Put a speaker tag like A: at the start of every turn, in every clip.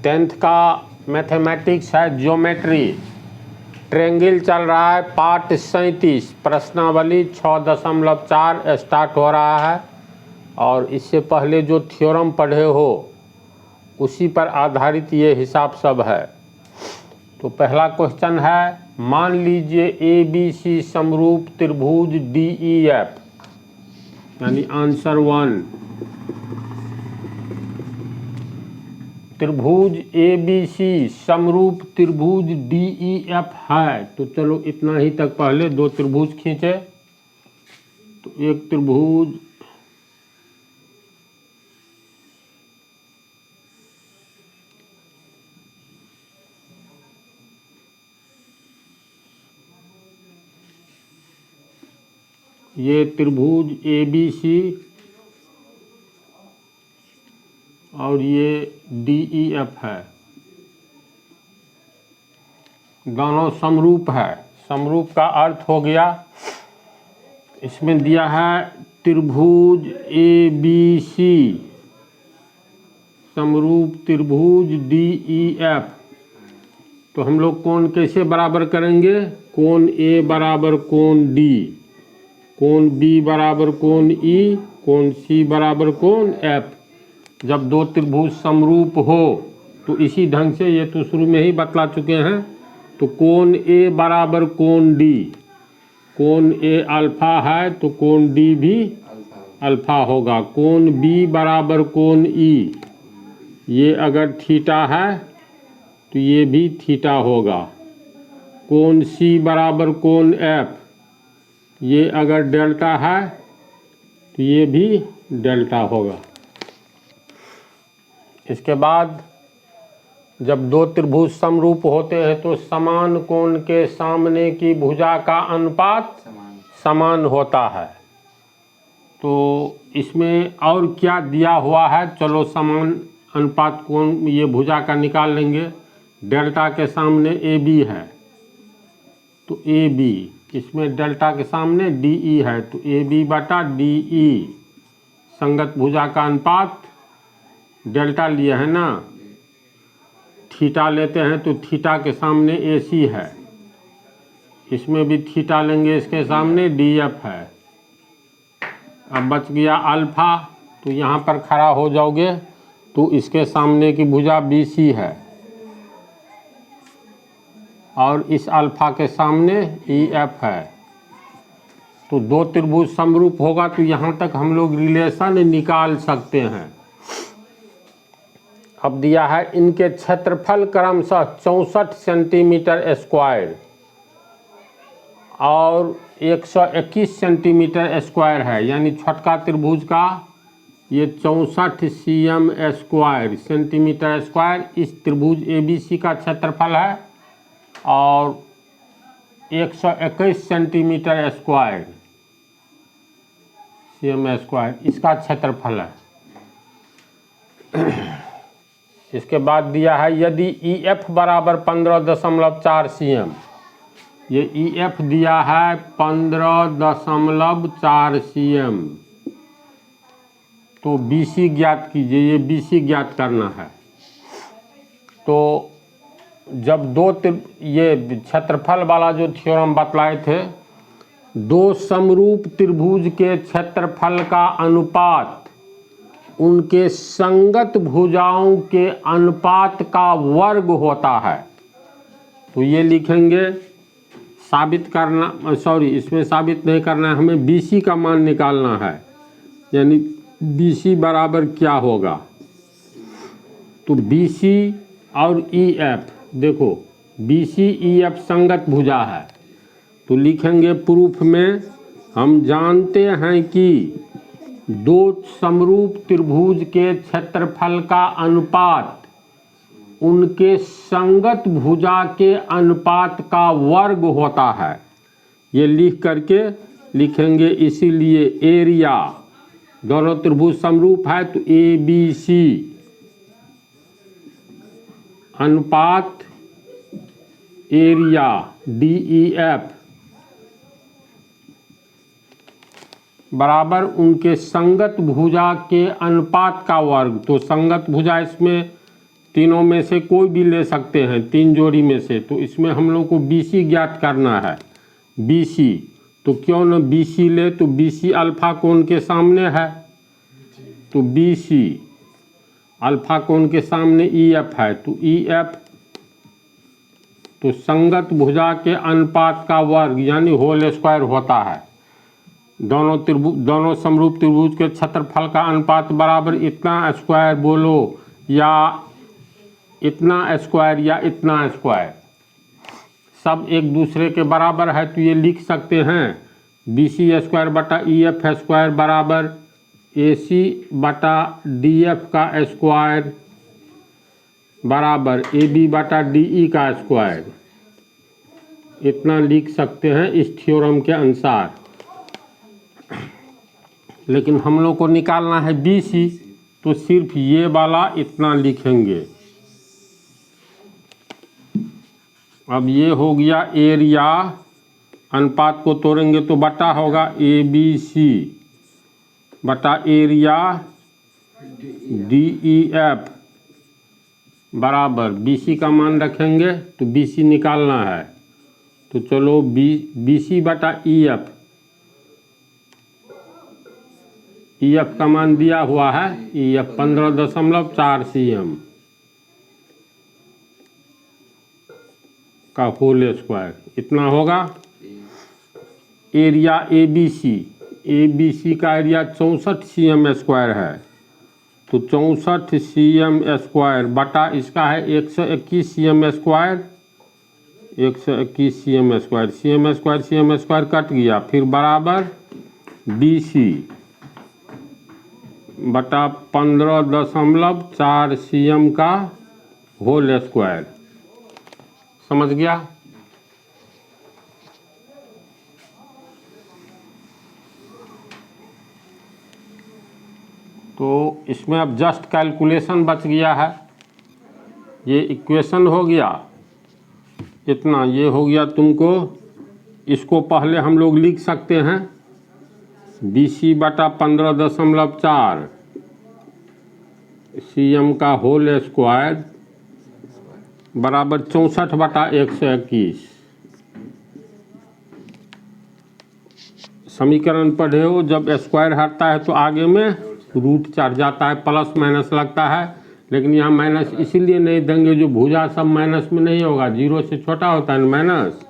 A: 10th का mathematics है, geometry. Triangle चल रहा है, पार्ट 37, प्रश्नावली 6.4 स्टार्ट हो रहा है। और इससे पहले जो थ्योरम पढ़े हो उसी पर आधारित ये हिसाब सब है। तो पहला क्वेश्चन है, मान लीजिए ABC समरूप त्रिभुज DEF, यानी आंसर 1। त्रिभुज ABC समरूप त्रिभुज DEF है। तो चलो इतना ही तक पहले दो त्रिभुज खींचे। तो एक त्रिभुज ये त्रिभुज ABC और ये DEF है, दोनों समरूप है। समरूप का अर्थ हो गया, इसमें दिया है त्रिभुज ABC समरूप त्रिभुज DEF। तो हम लोग कोण कैसे बराबर करेंगे? कोण A बराबर कोण D, कोण B बराबर कोण E, कोण C बराबर कोण F। जब दो त्रिभुज समरूप हो तो इसी ढंग से, ये तो शुरू में ही बतला चुके हैं। तो कोण A बराबर कोण D, कोण A अल्फा है तो कोण D भी अल्फा होगा। कोण B बराबर कोण E, ये अगर थीटा है तो ये भी थीटा होगा। कोण C बराबर कोण F, ये अगर डेल्टा है तो ये भी डेल्टा होगा। इसके बाद जब दो त्रिभुज समरूप होते हैं तो समान कोण के सामने की भुजा का अनुपात समान होता है। तो इसमें और क्या दिया हुआ है? चलो समान अनुपात कोण ये भुजा का निकाल लेंगे। डेल्टा के सामने AB है तो AB, इसमें डेल्टा के सामने DE है तो AB बटा DE, संगत भुजा का अनुपात डेल्टा लिए है ना। थीटा लेते हैं तो थीटा के सामने AC है, इसमें भी थीटा लेंगे, इसके सामने DF है। अब बच गया अल्फा, तो यहाँ पर खड़ा हो जाओगे तो इसके सामने की भुजा BC है और इस अल्फा के सामने EF है। तो दो त्रिभुज समरूप होगा तो यहाँ तक हम लोग रिलेशन निकाल सकते हैं। अब दिया है इनके क्षेत्रफल क्रमशः 64 सेंटीमीटर स्क्वायर और 121 सेंटीमीटर स्क्वायर है। यानी छोटका त्रिभुज का ये 64 cm स्क्वायर सेंटीमीटर स्क्वायर इस त्रिभुज ABC का क्षेत्रफल है और 121 सेंटीमीटर स्क्वायर cm स्क्वायर इसका क्षेत्रफल है। इसके बाद दिया है यदि EF बराबर 15.4 cm, ये EF दिया है 15.4 cm, तो BC ज्ञात कीजिए। ये BC ज्ञात करना है। तो जब दो ये क्षेत्रफल वाला जो थ्योरम बतलाए थे, दो समरूप त्रिभुज के क्षेत्रफल का अनुपात उनके संगत भुजाओं के अनुपात का वर्ग होता है। तो ये लिखेंगे, साबित करना, सॉरी इसमें साबित नहीं करना है, हमें BC का मान निकालना है। यानी BC बराबर क्या होगा? तो BC और EF, देखो BC EF संगत भुजा है तो लिखेंगे प्रूफ में, हम जानते हैं कि दो समरूप त्रिभुज के क्षेत्रफल का अनुपात उनके संगत भुजा के अनुपात का वर्ग होता है। ये लिख करके लिखेंगे, इसीलिए एरिया, दोनों त्रिभुज समरूप है तो ABC अनुपात एरिया DEF बराबर उनके संगत भुजा के अनुपात का वर्ग। तो संगत भुजा इसमें तीनों में से कोई भी ले सकते हैं, 3 जोड़ी में से। तो इसमें हम लोग को BC ज्ञात करना है। BC तो क्यों न BC ले, तो BC अल्फा कोण के सामने है, तो BC अल्फा कोण के सामने EF है, तो EF तो संगत भुजा के अनुपात का वर्ग यानी होल स्क्वायर होता है। दोनों समरूप त्रिभुज के क्षेत्रफल का अनुपात बराबर इतना स्क्वायर बोलो या इतना स्क्वायर या इतना स्क्वायर, सब एक दूसरे के बराबर है। तो ये लिख सकते हैं BC स्क्वायर बटा EF स्क्वायर बराबर AC बटा DF का स्क्वायर बराबर AB बटा DE का स्क्वायर। इतना लिख सकते हैं इस थ्योरम के अनुसार। लेकिन हम लोग को निकालना है BC, तो सिर्फ ये वाला इतना लिखेंगे। अब ये हो गया एरिया, अनुपात को तोड़ेंगे तो बटा होगा ABC बटा एरिया DEF बराबर BC का मान रखेंगे तो BC निकालना है। तो चलो BC बटा EF का मान दिया हुआ है, EF 15.4 cm का होल स्क्वायर, इतना होगा। एरिया ABC का एरिया 64 cm स्क्वायर है, तो 64 cm स्क्वायर बटा इसका है 121 cm square, 121 cm square, cm square cut गया, फिर बराबर BC बटा 15.4 cm का होल स्क्वायर। समझ गया? तो इसमें अब जस्ट कैलकुलेशन बच गया है। ये इक्वेशन हो गया इतना, ये हो गया तुमको। इसको पहले हम लोग लिख सकते हैं BC बटा 15.4 cm का होल स्क्वायर बराबर 64 बटा 121। समीकरण पढ़े हो, जब स्क्वायर हटता है तो आगे में रूट चढ़ जाता है, प्लस माइनस लगता है। लेकिन यहाँ माइनस इसीलिए नहीं देंगे, जो भुजा सब माइनस में नहीं होगा, 0 से छोटा होता है माइनस।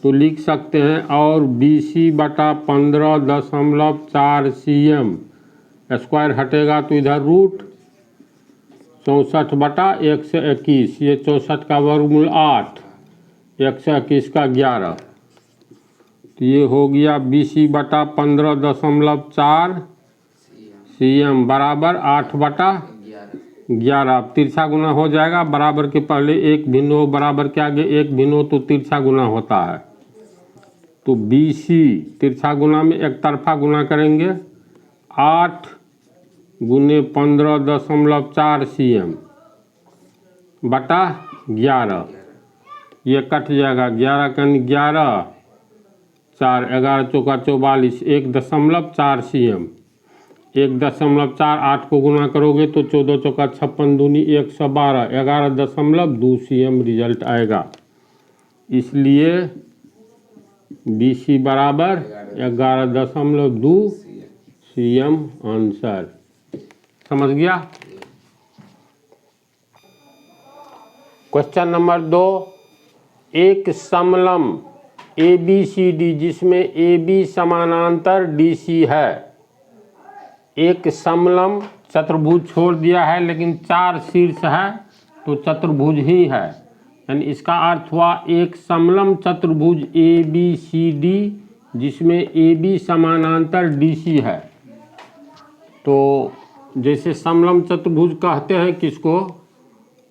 A: तो लिख सकते हैं और BC बटा 15.4 cm स्क्वायर हटेगा तो इधर रूट 64 बटा 121, ये 64 का वर्गमूल 8, 121 का 11। तो ये हो गया BC बटा 15.4 cm बराबर 8 बटा 11। तिरछा गुना हो जाएगा, बराबर के पहले एक भिन्न हो, बराबर के आगे एक भिन्न हो तो तिरछा गुना होता है। तो BC तिरछा गुना में एक तरफा गुना करेंगे, 8 गुने 15.4 cm बटा 11, ये कट जाएगा, 11 का 11, 4, 11 चौका 44, 1.4 cm, 1.4, 8 को गुना करोगे तो 14 चौका 56 दूनी 112, 11.2 cm रिजल्ट आएगा। इसलिए BC बराबर 11.2 cm आंसर। समझ गया? क्वेश्चन नंबर 2, एक समलंब ABCD जिसमें AB समानांतर DC है। एक समलंब चतुर्भुज छोड़ दिया है लेकिन 4 शीर्ष है तो चतुर्भुज ही है, यानी इसका अर्थ हुआ एक समलंब चतुर्भुज ABCD जिसमें AB समानांतर DC है। तो जैसे समलंब चतुर्भुज कहते हैं किसको,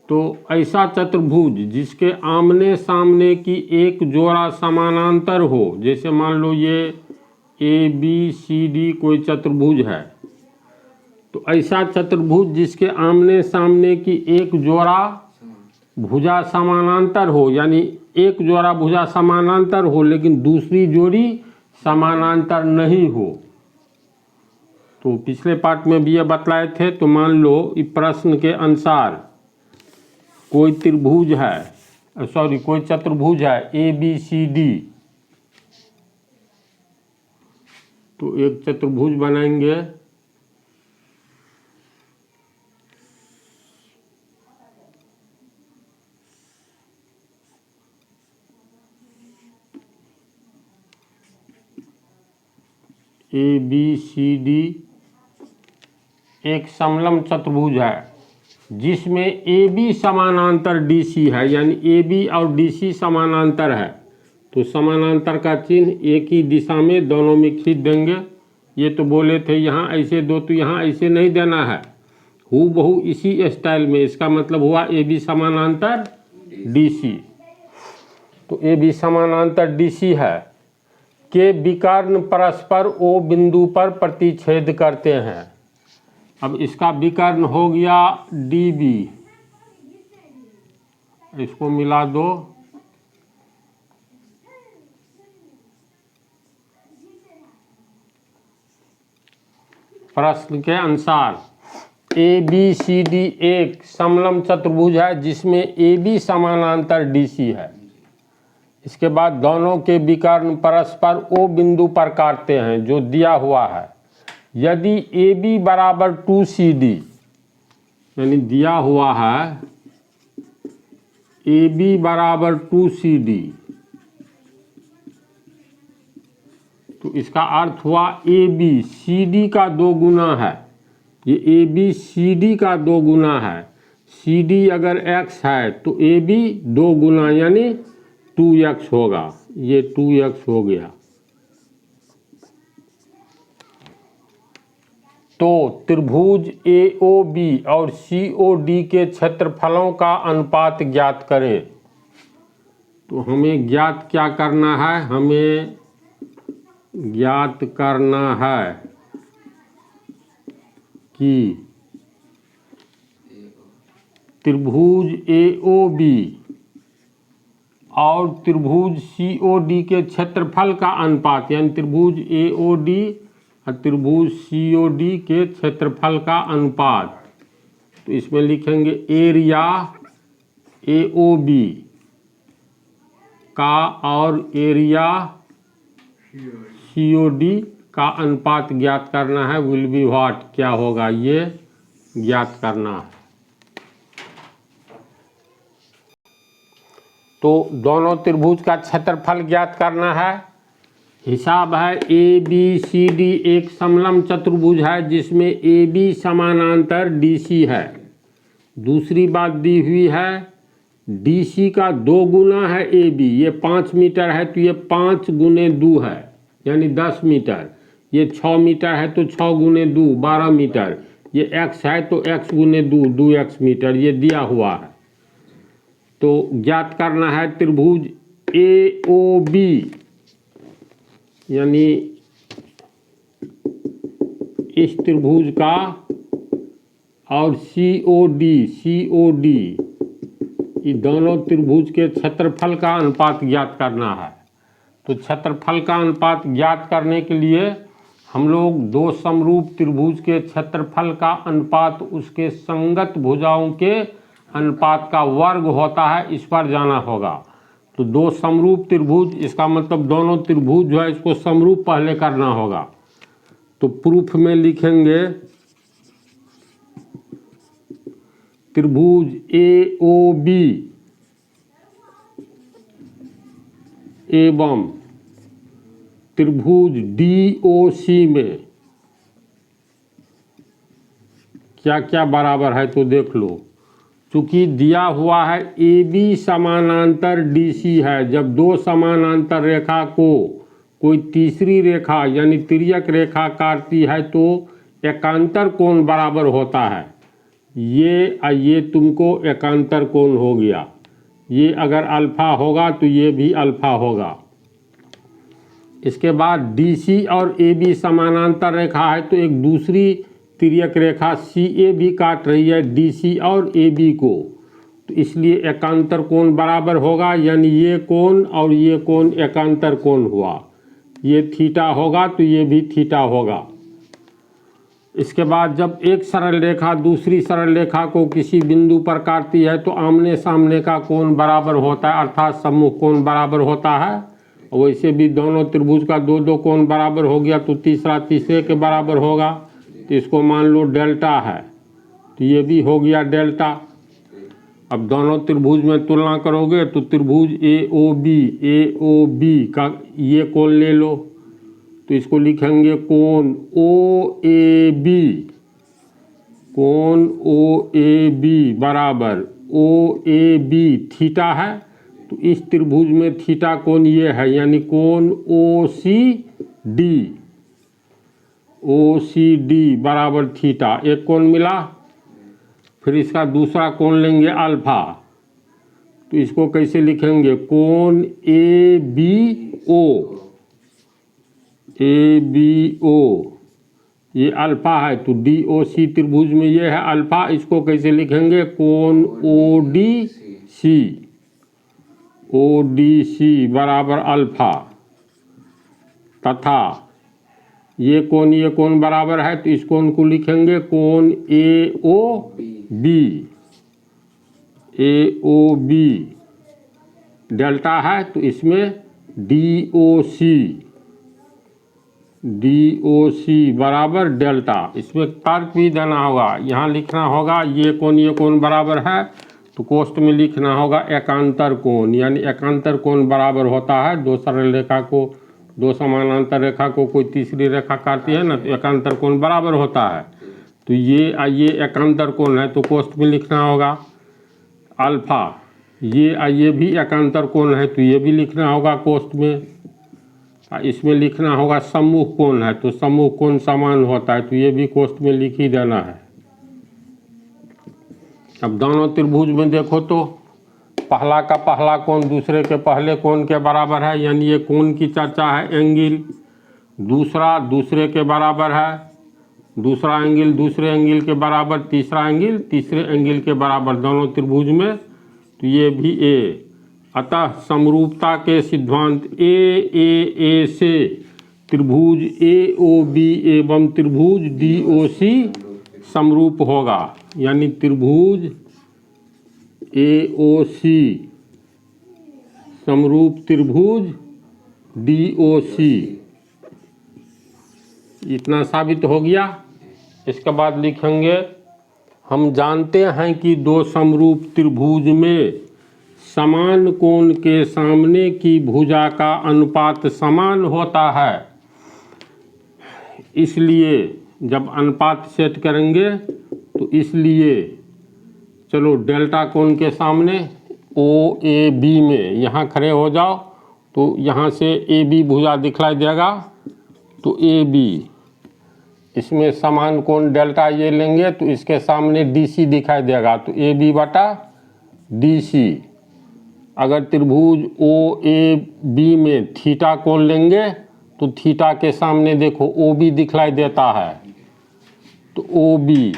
A: तो ऐसा चतुर्भुज जिसके आमने सामने की एक जोड़ा समानांतर हो। जैसे मान लो ये ABCD कोई चतुर्भुज है, तो ऐसा चतुर्भुज जिसके आमने सामने की एक जोड़ा भुजा समानांतर हो, यानी एक जोड़ा भुजा समानांतर हो लेकिन दूसरी जोड़ी समानांतर नहीं हो। तो पिछले पार्ट में भी ये बतलाए थे। तो मान लो इस प्रश्न के अनुसार कोई त्रिभुज है, सॉरी कोई चतुर्भुज है ABCD, तो एक चतुर्भुज बनाएंगे ABCD, एक समलंब चतुर्भुज है जिसमें AB समानांतर DC है, यानी AB और DC समानांतर है, तो समानांतर का चिन्ह एक ही दिशा में दोनों में खींच देंगे। ये तो बोले थे यहाँ ऐसे दो, तो यहाँ ऐसे नहीं देना है, हूबहू इसी स्टाइल में। इसका मतलब हुआ AB समानांतर DC, तो AB समानांतर DC है के विकर्ण परस्पर O बिंदु पर प्रतिच्छेद करते हैं। अब इसका विकर्ण हो गया DB, इसको मिला दो, प्रश्न के अनुसार ABCD एक समलंब चतुर्भुज है जिसमें AB समानांतर DC है। इसके बाद दोनों के विकर्ण परस्पर O बिंदु पर काटते हैं जो दिया हुआ है। यदि AB बराबर 2CD, यानी दिया हुआ है AB बराबर 2CD, तो इसका अर्थ हुआ AB CD का 2 गुना है, ये AB CD का 2 गुना है। CD अगर x है तो AB 2 गुना यानी 2x होगा, ये 2x हो गया। तो त्रिभुज AOB और COD के क्षेत्रफलों का अनुपात ज्ञात करें। तो हमें ज्ञात क्या करना है, हमें ज्ञात करना है कि त्रिभुज AOB और त्रिभुज COD के क्षेत्रफल का अनुपात, यानी त्रिभुज AOD और त्रिभुज COD के क्षेत्रफल का अनुपात। तो इसमें लिखेंगे एरिया AOB का और एरिया COD का अनुपात ज्ञात करना है। विल बी व्हाट, क्या होगा, ये ज्ञात करना है। तो दोनों त्रिभुज का क्षेत्रफल ज्ञात करना है। हिसाब है ABCD एक समलंब चतुर्भुज है जिसमें AB समानांतर DC है। दूसरी बात दी हुई है DC का 2 गुना है AB, ये 5 मीटर है तो ये 5 गुने 2 है यानी 10 मीटर। ये 6 मीटर है तो 6 गुने 2 12 मीटर। ये x है तो x गुने 2 2x मीटर, ये दिया हुआ है। तो ज्ञात करना है त्रिभुज AOB यानी इस त्रिभुज का और COD ये दोनों त्रिभुज के क्षेत्रफल का अनुपात ज्ञात करना है। तो क्षेत्रफल का अनुपात ज्ञात करने के लिए हम लोग दो समरूप त्रिभुज के क्षेत्रफल का अनुपात उसके संगत भुजाओं के अनुपात का वर्ग होता है, इस पर जाना होगा। तो दो समरूप त्रिभुज, इसका मतलब दोनों त्रिभुज जो है इसको समरूप पहले करना होगा। तो प्रूफ में लिखेंगे त्रिभुज AOB एवं त्रिभुज DOC में क्या क्या बराबर है तो देख लो। चूंकि दिया हुआ है AB समानांतर DC है, जब दो समानांतर रेखा को कोई तीसरी रेखा यानी तिर्यक रेखा काटती है तो एकांतर कोण बराबर होता है। ये तुमको एकांतर कोण हो गया। ये अगर अल्फा होगा तो ये भी अल्फा होगा। इसके बाद DC और AB समानांतर रेखा है तो एक दूसरी तिर्यक रेखा CA भी काट रही है DC और AB को, तो इसलिए एकांतर कोण बराबर होगा, यानी ये कोण और ये कोण एकांतर कोण हुआ। ये थीटा होगा तो ये भी थीटा होगा। इसके बाद जब एक सरल रेखा दूसरी सरल रेखा को किसी बिंदु पर काटती है तो आमने सामने का कोण बराबर होता है, अर्थात सम्मुख कोण बराबर होता है। वैसे भी दोनों त्रिभुज का दो दो कोण बराबर हो गया तो तीसरा तीसरे के बराबर होगा, तो इसको मान लो डेल्टा है, तो ये भी हो गया डेल्टा। अब दोनों त्रिभुज में तुलना करोगे तो त्रिभुज ए ओ बी का ये कोण ले लो, तो इसको लिखेंगे कोण ओ ए बी, कोण ओ ए बी बराबर ओ ए बी थीटा है, तो इस त्रिभुज में थीटा कोण ये है, यानी कोण ओ सी डी बराबर थीटा, एक कोण मिला। फिर इसका दूसरा कोण लेंगे अल्फा, तो इसको कैसे लिखेंगे, कोण ए बी ओ, ये अल्फा है तो डी ओ सी त्रिभुज में ये है अल्फा, इसको कैसे लिखेंगे, कोण ओ डी सी बराबर अल्फा, तथा ये कोण बराबर है तो इस कोण को लिखेंगे कोण ए ओ बी, डेल्टा है तो इसमें डी ओ सी बराबर डेल्टा। इसमें तर्क भी देना होगा, यहाँ लिखना होगा ये कोण बराबर है तो कोष्ठ में लिखना होगा एकांतर कोण, यानी एकांतर कोण बराबर होता है दो सरल रेखा को, दो समानांतर रेखा को कोई तीसरी रेखा काटती है ना, तो एकांतर कोण बराबर होता है। तो ये एकांतर कोण है तो कोष्ठ में लिखना होगा अल्फा, ये भी एकांतर कोण है तो ये भी लिखना होगा कोष्ठ में। इसमें लिखना होगा सम्मुख कोण है तो सम्मुख कोण समान होता है तो ये भी कोष्ठ में लिख ही देना है। अब दोनों त्रिभुज में देखो तो पहला का पहला कोण दूसरे के पहले कोण के बराबर है, यानी ये कोण की चर्चा है एंगल। दूसरा दूसरे के बराबर है, दूसरा एंगल दूसरे एंगल के बराबर, तीसरा एंगल तीसरे एंगल के बराबर दोनों त्रिभुज में, तो ये भी ए। अतः समरूपता के सिद्धांत ए से त्रिभुज ए ओ बी एवं त्रिभुज डी ओ सी समरूप होगा, यानी त्रिभुज ए ओ सी समरूप त्रिभुज डी ओ सी, इतना साबित हो गया। इसके बाद लिखेंगे हम जानते हैं कि दो समरूप त्रिभुज में समान कोण के सामने की भुजा का अनुपात समान होता है, इसलिए जब अनुपात सेट करेंगे तो इसलिए चलो डेल्टा कोण के सामने ओ ए बी में यहाँ खड़े हो जाओ तो यहाँ से ए बी भुजा दिखलाई देगा, तो ए बी इसमें समान कोण डेल्टा ये लेंगे तो इसके सामने डी सी दिखाई देगा, तो ए बी बटा डी सी। अगर त्रिभुज ओ ए बी में थीटा कोण लेंगे तो थीटा के सामने देखो ओ बी दिखलाई देता है, तो ओ बी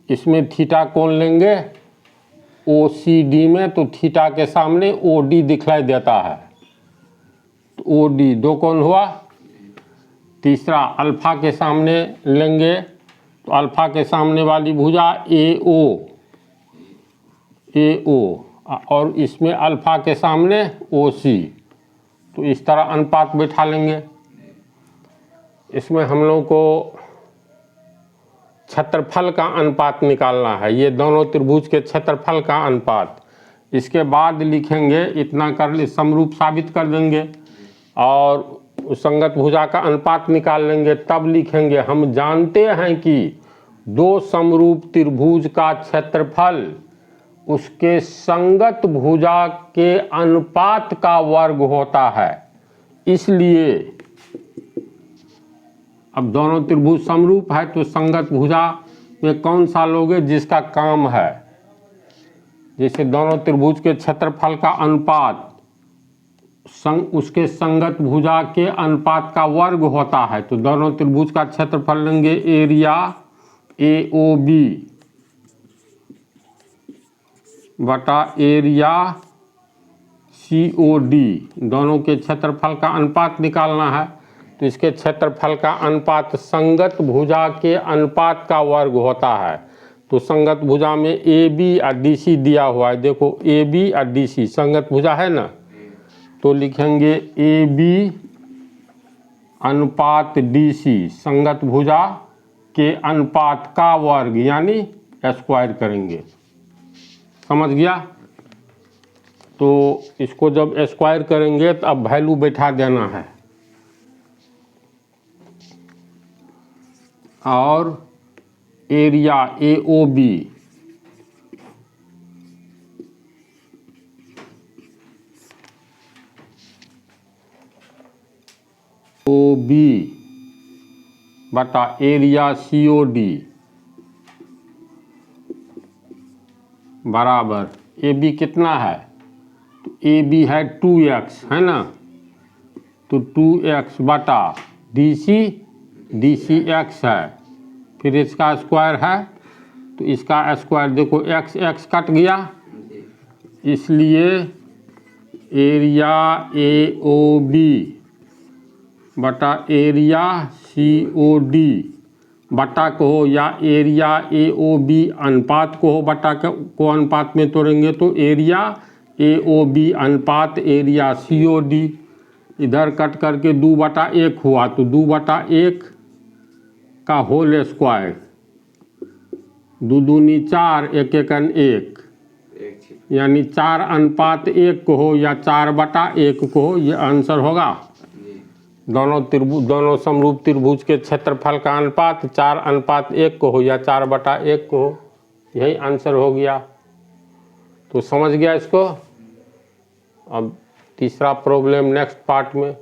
A: इसमें थीटा कोण लेंगे ओ सी डी में तो थीटा के सामने ओ डी दिखलाई देता है, तो ओ डी दो कोण हुआ। तीसरा अल्फा के सामने लेंगे तो अल्फा के सामने वाली भुजा ए ओ और इसमें अल्फा के सामने ओ सी, तो इस तरह अनुपात बैठा लेंगे। इसमें हम लोग को क्षेत्रफल का अनुपात निकालना है, ये दोनों त्रिभुज के क्षेत्रफल का अनुपात। इसके बाद लिखेंगे इतना कर ले समरूप साबित कर देंगे और संगत भुजा का अनुपात निकाल लेंगे, तब लिखेंगे हम जानते हैं कि दो समरूप त्रिभुज का क्षेत्रफल उसके संगत भुजा के अनुपात का वर्ग होता है, इसलिए अब दोनों त्रिभुज समरूप है तो संगत भुजा में कौन सा लोगे जिसका काम है, जैसे दोनों त्रिभुज के क्षेत्रफल का अनुपात उसके संगत भुजा के अनुपात का वर्ग होता है, तो दोनों त्रिभुज का क्षेत्रफल लेंगे एरिया ए ओ बी बटा एरिया सी ओ डी, दोनों के क्षेत्रफल का अनुपात निकालना है। तो इसके क्षेत्रफल का अनुपात संगत भुजा के अनुपात का वर्ग होता है। तो संगत भुजा में ए बी और डी सी दिया हुआ है, देखो ए बी और डी सी संगत भुजा है ना, तो लिखेंगे ए बी अनुपात डी सी संगत भुजा के अनुपात का वर्ग यानी स्क्वायर करेंगे। समझ गया? तो इसको जब स्क्वायर करेंगे तो अब वैल्यू बैठा देना है और area A O B O B बटा एरिया सी ओ डी बराबर ए बी कितना है, तो ए बी है 2x है ना, तो 2x बटा डी सी x है, फिर इसका स्क्वायर है तो इसका स्क्वायर देखो x x कट गया, इसलिए एरिया ए ओ बी बटा एरिया सी ओ डी बटा कहो या एरिया ए ओ बी अनुपात को हो बटा को अनुपात में तोड़ेंगे तो एरिया ए ओ बी अनुपात एरिया सी ओ डी, इधर कट करके 2/1 हुआ तो 2/1 का होल स्क्वायर, 2 दूनी 4 1 एकन 1 यानी 4:1 को हो या 4/1 को हो, ये आंसर होगा। दोनों समरूप त्रिभुज के क्षेत्रफल का अनुपात 4:1 को हो या 4/1 को हो, यही आंसर हो गया। तो समझ गया इसको। अब तीसरा प्रॉब्लम नेक्स्ट पार्ट में।